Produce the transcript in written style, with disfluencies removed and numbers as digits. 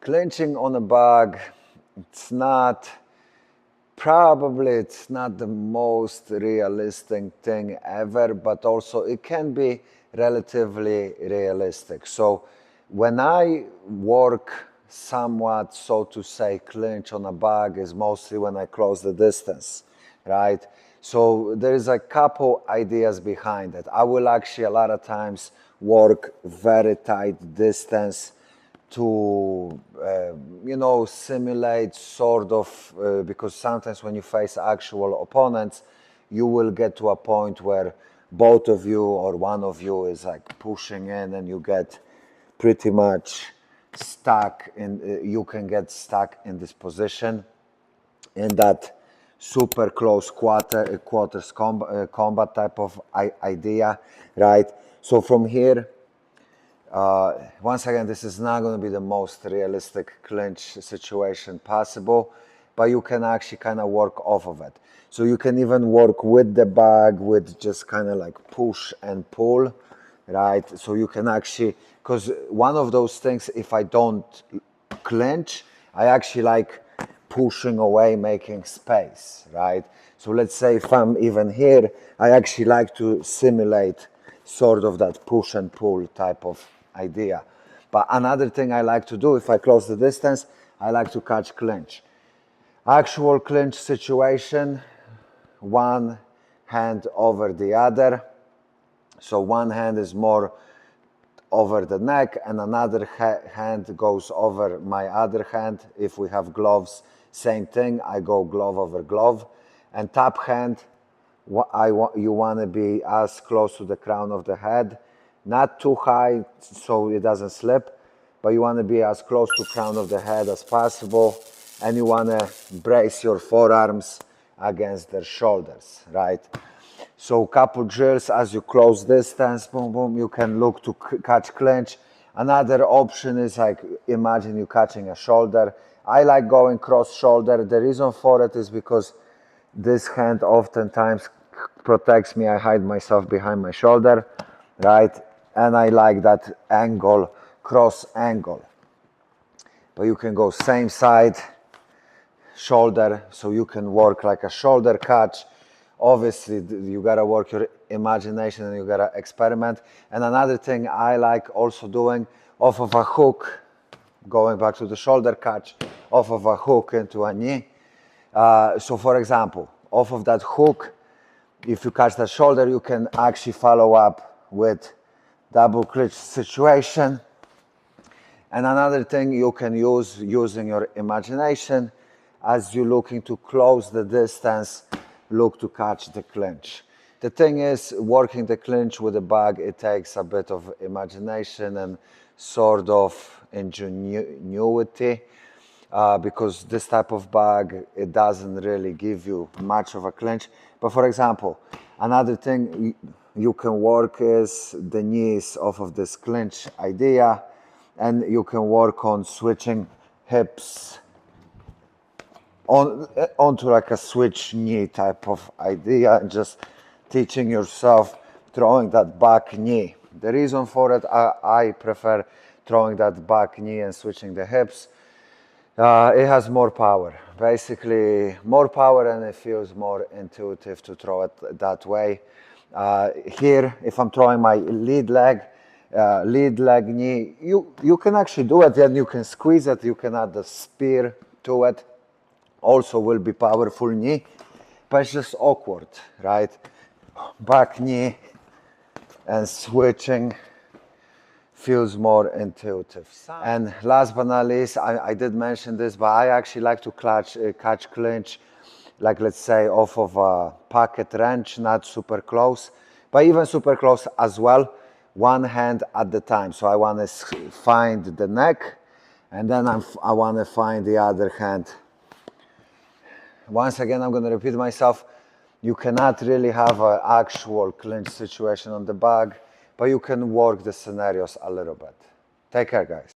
Clinching on a bag, probably it's not the most realistic thing ever, but also it can be relatively realistic. So when I work somewhat, so to say, clinch on a bag is mostly when I close the distance, right? So there's a couple ideas behind it. I will actually a lot of times work very tight distance to, simulate sort of, because sometimes when you face actual opponents, you will get to a point where both of you or one of you is like pushing in and you get pretty much stuck you can get stuck in this position, in that super close quarters combat type of idea, right? So from here, once again, this is not going to be the most realistic clinch situation possible, but you can actually kind of work off of it. So you can even work with the bag with just kind of like push and pull, right? So you can actually, because one of those things, if I don't clinch, I actually like pushing away, making space, right? So let's say if I'm even here, I actually like to simulate sort of that push and pull type of idea. But another thing I like to do, if I close the distance, I like to catch clinch. Actual clinch situation, one hand over the other. So one hand is more over the neck and another hand goes over my other hand. If we have gloves, same thing, I go glove over glove. And top hand, you want to be as close to the crown of the head, not too high so it doesn't slip, but you want to be as close to crown of the head as possible, and you want to brace your forearms against their shoulders, right? So a couple drills as you close distance, boom, boom, you can look to catch clinch. Another option is like, imagine you catching a shoulder. I like going cross shoulder. The reason for it is because this hand oftentimes protects me. I hide myself behind my shoulder, right? And I like that angle, cross angle. But you can go same side, shoulder, so you can work like a shoulder catch. Obviously, you gotta work your imagination and you gotta experiment. And another thing I like also doing, off of a hook, going back to the shoulder catch, off of a hook into a knee. So for example, off of that hook, if you catch the shoulder, you can actually follow up with double clinch situation. And another thing you can use using your imagination, as you're looking to close the distance, look to catch the clinch. The thing is, working the clinch with a bag, it takes a bit of imagination and sort of ingenuity. Because this type of bag, it doesn't really give you much of a clinch. But for example, another thing you can work is the knees off of this clinch idea, and you can work on switching hips onto like a switch knee type of idea, and just teaching yourself throwing that back knee. The reason for it, I prefer throwing that back knee and switching the hips. It has more power, basically more power, and it feels more intuitive to throw it that way. Here, if I'm throwing my lead leg knee, you can actually do it, and you can squeeze it, you can add the spear to it, also will be powerful knee, but it's just awkward, right? Back knee and switching feels more intuitive. And last but not least, I did mention this, but I actually like to catch clinch, like let's say off of a pocket wrench, not super close, but even super close as well, one hand at the time. So I want to find the neck, and then I want to find the other hand. Once again, I'm going to repeat myself. You cannot really have an actual clinch situation on the bag, but you can work the scenarios a little bit. Take care, guys.